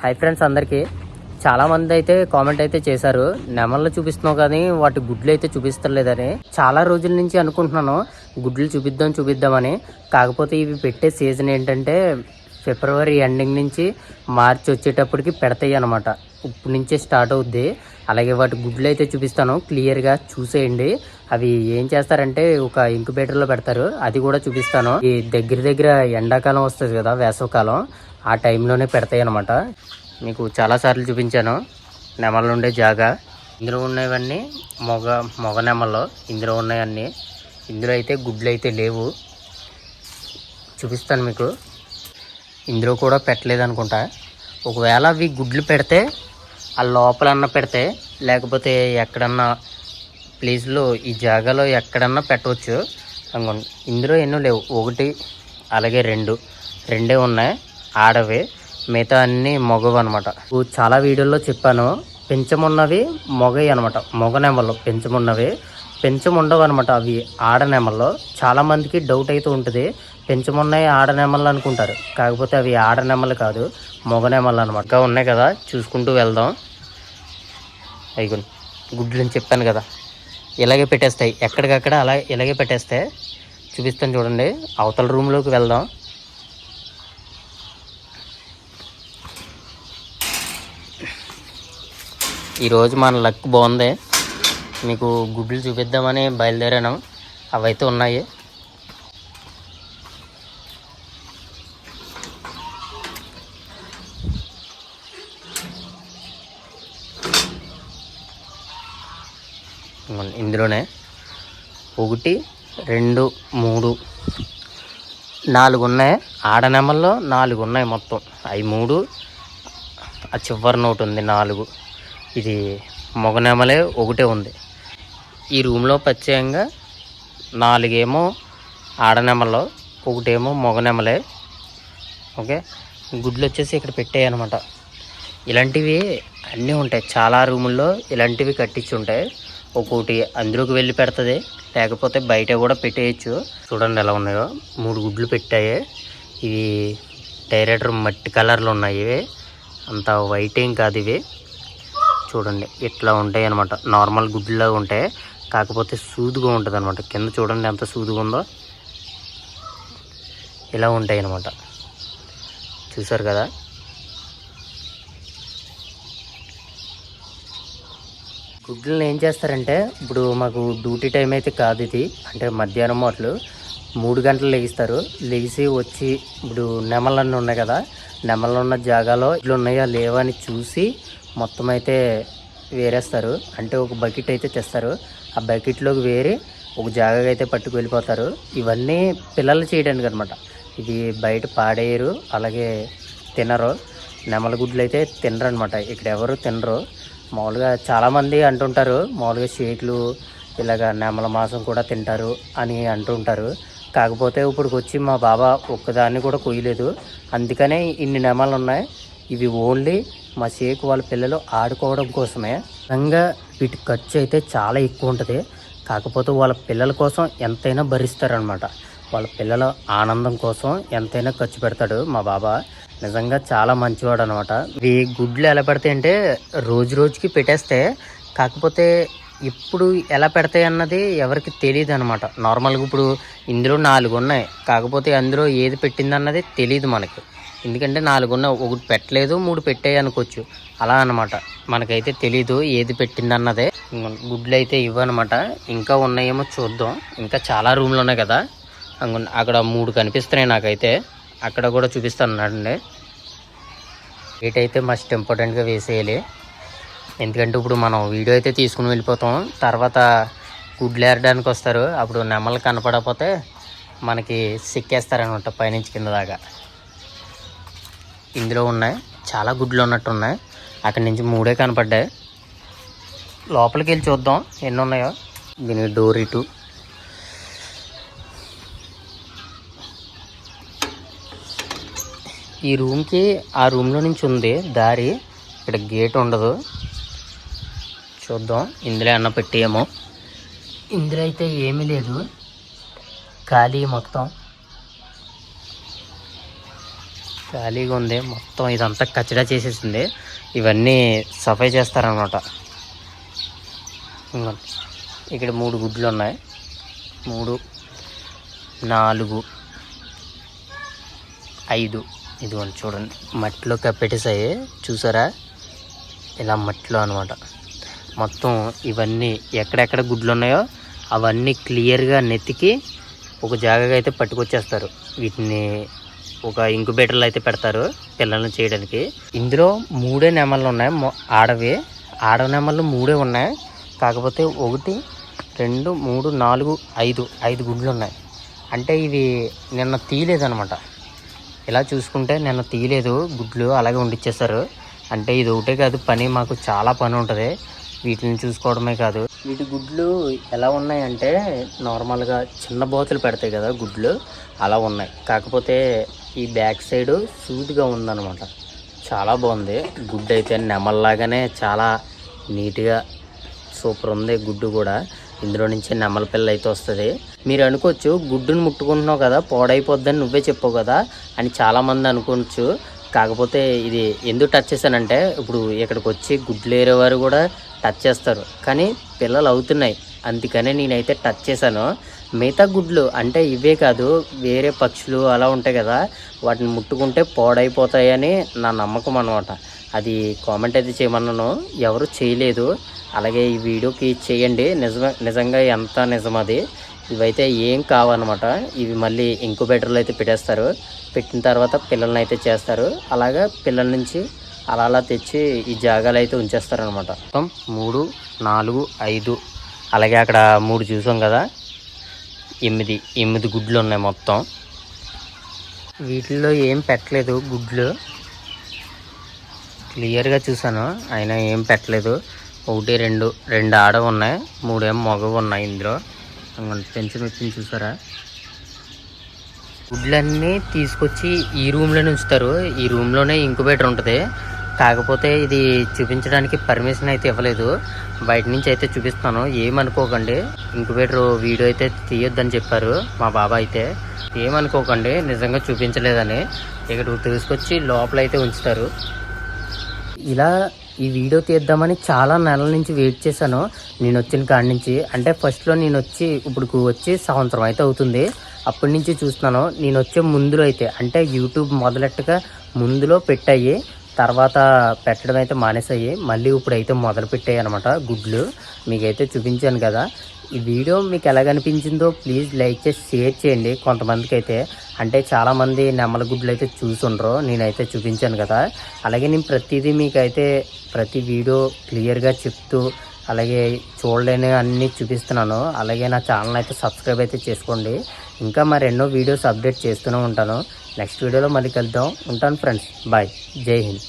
Hi friends అందరికీ. చాలామంది అయితే కామెంట్ అయితే చేశారు, నెమళ్ళు చూపిస్తున్నావు కానీ వాటి గుడ్లు అయితే చూపిస్తలేదని. చాలా రోజుల నుంచి అనుకుంటున్నాను గుడ్లు చూపిద్దామని. కాకపోతే ఇవి పెట్టే సీజన్ ఏంటంటే ఫిబ్రవరి ఎండింగ్ నుంచి మార్చి వచ్చేటప్పటికి పెడతాయి అన్నమాట. ఇప్పుడు నుంచే స్టార్ట్ అవుద్ది. అలాగే వాటి గుడ్లు అయితే చూపిస్తాను, క్లియర్గా చూసేయండి. అవి ఏం చేస్తారంటే ఒక ఇంక్యుబేటర్లో పెడతారు, అది కూడా చూపిస్తాను. ఈ దగ్గర ఎండాకాలం వస్తుంది కదా, వేసవకాలం, ఆ టైంలోనే పెడతాయి అన్నమాట. మీకు చాలాసార్లు చూపించాను నెమళ్ళు ఉండే జాగా. ఇందులో ఉన్నవన్నీ మగ నెమళ్ళు. ఇందులో ఉన్నాయన్నీ. ఇందులో అయితే గుడ్లు అయితే లేవు, చూపిస్తాను మీకు. ఇందులో కూడా పెట్టలేదు అనుకుంటా. ఒకవేళ అవి గుడ్లు పెడితే ఆ లోపలన్నా పెడితే, లేకపోతే ఎక్కడన్నా ప్లేస్లో ఈ జాగాలో ఎక్కడన్నా పెట్టవచ్చు అనుకోండి. ఇందులో ఎన్నో లేవు, ఒకటి అలాగే రెండే ఉన్నాయి ఆడవి, మిగతా అన్నీ మగవి అనమాట. చాలా వీడియోల్లో చెప్పాను, పెంచమున్నవి మగవి అనమాట. మగ నెమళ్ళు పెంచముండవు అనమాట. అవి ఆడనెమల్లో. చాలామందికి డౌట్ అయితే ఉంటుంది, పెంచమున్నాయి ఆడనెమళ్ళు అనుకుంటారు. కాకపోతే అవి ఆడనెమళ్ళు కాదు, మగనెమళ్ళు అనమాట. ఇంకా ఉన్నాయి కదా, చూసుకుంటూ వెళ్దాం. అవి గుడ్లు అని చెప్పాను కదా, ఇలాగే పెట్టేస్తాయి ఎక్కడికక్కడ, అలా ఇలాగే పెట్టేస్తాయి. చూపిస్తాను చూడండి. అవతల రూమ్లోకి వెళ్దాం. ఈరోజు మన లక్ బాగుంది, మీకు గుడ్లు చూపిద్దామని బయలుదేరాను. అవైతే ఉన్నాయి. ఇందులోనే 1 2 3 4 ఉన్నాయి. ఆడనెమల్లో 4 ఉన్నాయి మొత్తం. అవి 3, ఆ చివరి నోటు ఉంది 4. ఇది మగనెమలే ఒకటే ఉంది. ఈ రూమ్లో ప్రత్యేకంగా 4 ఏమో ఆడనెమల్లో, 1 ఏమో మగనెమలే. ఓకే, గుడ్లు వచ్చేసి ఇక్కడ పెట్టాయి అనమాట. ఇలాంటివి అన్నీ ఉంటాయి, చాలా రూముల్లో ఇలాంటివి కట్టించి ఉంటాయి. ఒక్కొక్కటి అందులోకి వెళ్ళి పెడుతుంది, లేకపోతే బయట కూడా పెట్టేయచ్చు. చూడండి ఎలా ఉన్నాయో, 3 గుడ్లు పెట్టాయి. ఇవి డైరెక్టర్ మట్టి కలర్లో ఉన్నాయి. ఇవి అంత వైట్ ఏం కాదు. ఇవి చూడండి ఇట్లా ఉంటాయి అనమాట. నార్మల్ గుడ్లా ఉంటాయి, కాకపోతే సూదుగా ఉంటుంది అనమాట. కింద చూడండి ఎంత సూదుగా ఉందో. ఇలా ఉంటాయి అనమాట, చూసారు కదా. గుడ్లను ఏం చేస్తారంటే, ఇప్పుడు మాకు డ్యూటీ టైం అయితే కాదు ఇది, అంటే మధ్యాహ్నం అట్లు 3 గంటలు లెగిసి వచ్చి, ఇప్పుడు నెమలన్నీ ఉన్నాయి కదా, నెమలు ఉన్న జాగాలో ఇట్లు ఉన్నాయా లేవా అని చూసి మొత్తం అయితే వేరేస్తారు. అంటే ఒక బకెట్ అయితే తెస్తారు, ఆ బకెట్లోకి వేరి ఒక జాగాగా అయితే పట్టుకు వెళ్ళిపోతారు. ఇవన్నీ పిల్లలు చేయడానికి అనమాట. ఇది బయట పాడేయరు, అలాగే తినరు. నెమల గుడ్లు అయితే తినరు అనమాట. ఇక్కడ ఎవరు తినరు. మామూలుగా చాలామంది అంటుంటారు, మామూలుగా షేట్లు ఇలాగ నెమల మాంసం కూడా తింటారు అని అంటుంటారు. కాకపోతే ఇప్పటికి వచ్చి మా బాబా ఒక్కదాన్ని కూడా కొయ్యలేదు, అందుకనే ఇన్ని నెమలు ఉన్నాయి. ఇవి ఓన్లీ మా షేక్ వాళ్ళ పిల్లలు ఆడుకోవడం కోసమే. నిజంగా వీటి ఖర్చు అయితే చాలా ఎక్కువ ఉంటుంది. కాకపోతే వాళ్ళ పిల్లల కోసం ఎంతైనా భరిస్తారనమాట. వాళ్ళ పిల్లల ఆనందం కోసం ఎంతైనా ఖర్చు పెడతాడు మా బాబా. నిజంగా చాలా మంచివాడు అనమాట. ఇవి గుడ్లు ఎలా పెడతాయి అంటే రోజుకి పెట్టేస్తే, కాకపోతే ఇప్పుడు ఎలా పెడతాయి అన్నది ఎవరికి తెలియదు అనమాట. నార్మల్గా ఇప్పుడు ఇందులో 4 ఉన్నాయి, కాకపోతే అందులో ఏది పెట్టింది అన్నది తెలియదు మనకి. ఎందుకంటే 4 ఉన్నాయి, 1 పెట్టలేదు, 3 పెట్టాయి అనుకోవచ్చు. అలా అనమాట, మనకైతే తెలీదు ఏది పెట్టింది అన్నదే. గుడ్లు అయితే ఇవ్వనమాట. ఇంకా ఉన్నాయేమో చూద్దాం. ఇంకా చాలా రూమ్లు ఉన్నాయి కదా, అక్కడ 3 కనిపిస్తున్నాయి నాకైతే. అక్కడ కూడా చూపిస్తాను అండి. వెయిట్ అయితే మస్ట్ ఇంపార్టెంట్గా వేసేయాలి, ఎందుకంటే ఇప్పుడు మనం వీడియో అయితే తీసుకుని వెళ్ళిపోతాం. తర్వాత గుడ్లు ఏరడానికి వస్తారు, అప్పుడు నెమలు కనపడకపోతే మనకి సిక్కేస్తారనమాట పైనుంచి కింద దాకా. ఇందులో ఉన్నాయి చాలా గుడ్లు ఉన్నట్టున్నాయి. అక్కడి నుంచి 3 కనపడ్డాయి. లోపలికి వెళ్ళి చూద్దాం ఎన్ని ఉన్నాయో. దీనికి డోర్ ఇటు. ఈ రూమ్కి ఆ రూమ్లో నుంచి ఉంది దారి, ఇక్కడ గేట్ ఉండదు. చూద్దాం ఇందులో అన్న పెట్టేమో. ఇందులో అయితే ఏమీ లేదు, ఖాళీ మొత్తం. ఖాళీగా ఉంది, మొత్తం ఇదంతా కచ్చడా చేసేసింది. ఇవన్నీ సఫాయి చేస్తారనమాట. ఇక్కడ 3 గుడ్లు ఉన్నాయి, 3, 4, 5. ఇదిగోండి చూడండి, మట్టిలో కప్పెట్టేసాయి చూసారా, ఇలా మట్టిలో అనమాట. మొత్తం ఇవన్నీ ఎక్కడెక్కడ గుడ్లు ఉన్నాయో అవన్నీ క్లియర్గా నెత్తికి ఒక జాగాగా అయితే పట్టుకొచ్చేస్తారు. వీటిని ఒక ఇంక్యుబేటర్లో అయితే పెడతారు పిల్లల్ని చేయడానికి. ఇందులో 3 నెమళ్ళు ఉన్నాయి, ఆడ నెమళ్ళు 3 ఉన్నాయి. కాకపోతే 1, 2, 3, 4, 5 గుడ్లు ఉన్నాయి. అంటే ఇవి నిన్న తీయలేదనమాట. ఇలా చూసుకుంటే నిన్న తీయలేదు గుడ్లు, అలాగే ఉండిచ్చేస్తారు. అంటే ఇది ఒకటే కాదు పని, మాకు చాలా పని ఉంటుంది వీటిని చూసుకోవడమే కాదు. వీటి గుడ్లు ఎలా ఉన్నాయంటే నార్మల్గా చిన్న బోతులు పెడతాయి కదా గుడ్లు, అలా ఉన్నాయి. కాకపోతే ఈ బ్యాక్ సైడ్ సూదిగా ఉందన్నమాట. చాలా బాగుంది గుడ్డు అయితే, నెమల్లాగానే చాలా నీట్గా సూపర్ ఉంది గుడ్డు కూడా. ఇందులో నుంచి నెమల పిల్ల అయితే వస్తుంది. మీరు అనుకోవచ్చు గుడ్డును ముట్టుకుంటున్నావు కదా పాడైపోద్దని నువ్వే చెప్పావు కదా అని చాలామంది అనుకోవచ్చు. కాకపోతే ఇది ఎందుకు టచ్ చేశానంటే, ఇప్పుడు ఇక్కడికి వచ్చి గుడ్లు ఏరేవారు కూడా టచ్ చేస్తారు, కానీ పిల్లలు అవుతున్నాయి అందుకనే నేనైతే టచ్ చేశాను. మిగతా గుడ్లు అంటే ఇవే కాదు, వేరే పక్షులు అలా ఉంటాయి కదా, వాటిని ముట్టుకుంటే పాడైపోతాయని నా నమ్మకం అనమాట. అది కామెంట్ అయితే చేయమన్నాను, ఎవరు చేయలేదు. అలాగే ఈ వీడియోకి చేయండి, నిజంగా ఎంత నిజం అది. ఇవైతే ఏం కావన్నమాట. ఇవి మళ్ళీ ఇంక్యుబేటర్లో అయితే పెట్టేస్తారు, పెట్టిన తర్వాత పిల్లల్ని అయితే చేస్తారు. అలాగా పిల్లల నుంచి అలా తెచ్చి ఈ జాగాలు అయితే ఉంచేస్తారనమాట. మొత్తం 3, 4, 5, అలాగే అక్కడ 3 చూసాం కదా, 8 గుడ్లు ఉన్నాయి మొత్తం. వీటిల్లో ఏం పెట్టలేదు గుడ్లు, క్లియర్గా చూసాను, అయినా ఏం పెట్టలేదు. 1, 2 ఆడవి ఉన్నాయి, 3 ఏమో మగవి ఉన్నాయి. ఇందులో పెంచుని వచ్చింది చూసారా. గుడ్లన్నీ తీసుకొచ్చి ఈ రూమ్లోనే ఉంచుతారు. ఈ రూమ్లోనే ఇంక్యుబేటర్ ఉంటుంది. కాకపోతే ఇది చూపించడానికి పర్మిషన్ అయితే ఇవ్వలేదు, బయట నుంచి అయితే చూపిస్తాను, ఏమనుకోకండి. ఇంక్యుబేటర్ వీడియో అయితే తీయొద్దని చెప్పారు మా బాబా అయితే, ఏమనుకోకండి, నిజంగా చూపించలేదని. ఇక్కడ తీసుకొచ్చి లోపలైతే ఉంచుతారు. ఇలా ఈ వీడియో తీద్దామని చాలా నెలల నుంచి వెయిట్ చేశాను నేను వచ్చిన కాడి నుంచి. అంటే ఫస్ట్లో నేను వచ్చి సంవత్సరం అయితే అవుతుంది, అప్పటి నుంచి చూస్తున్నాను. నేను వచ్చే ముందులో అయితే, అంటే యూట్యూబ్ మొదలెట్టగా ముందులో పెట్టాయి, తర్వాత పెట్టడం అయితే మానేసాయి, మళ్ళీ ఇప్పుడైతే మొదలు పెట్టాయి అనమాట గుడ్లు. మీకైతే చూపించాను కదా. ఈ వీడియో మీకు ఎలాగనిపించిందో ప్లీజ్ లైక్ చేసి షేర్ చేయండి కొంతమందికి అయితే. అంటే చాలామంది నెమల గుడ్లు అయితే చూసుండ్రు, నేనైతే చూపించాను కదా. అలాగే నేను ప్రతిదీ మీకైతే ప్రతి వీడియో క్లియర్గా చెప్తూ, అలాగే చూడలేని అన్నీ చూపిస్తున్నాను. అలాగే నా ఛానల్ అయితే సబ్స్క్రైబ్ అయితే చేసుకోండి. ఇంకా మరెన్నో వీడియోస్ అప్డేట్ చేస్తూనే ఉంటాను. నెక్స్ట్ వీడియోలో మళ్ళీ కలుద్దాం. ఉంటాను ఫ్రెండ్స్, బాయ్, జై హింద్.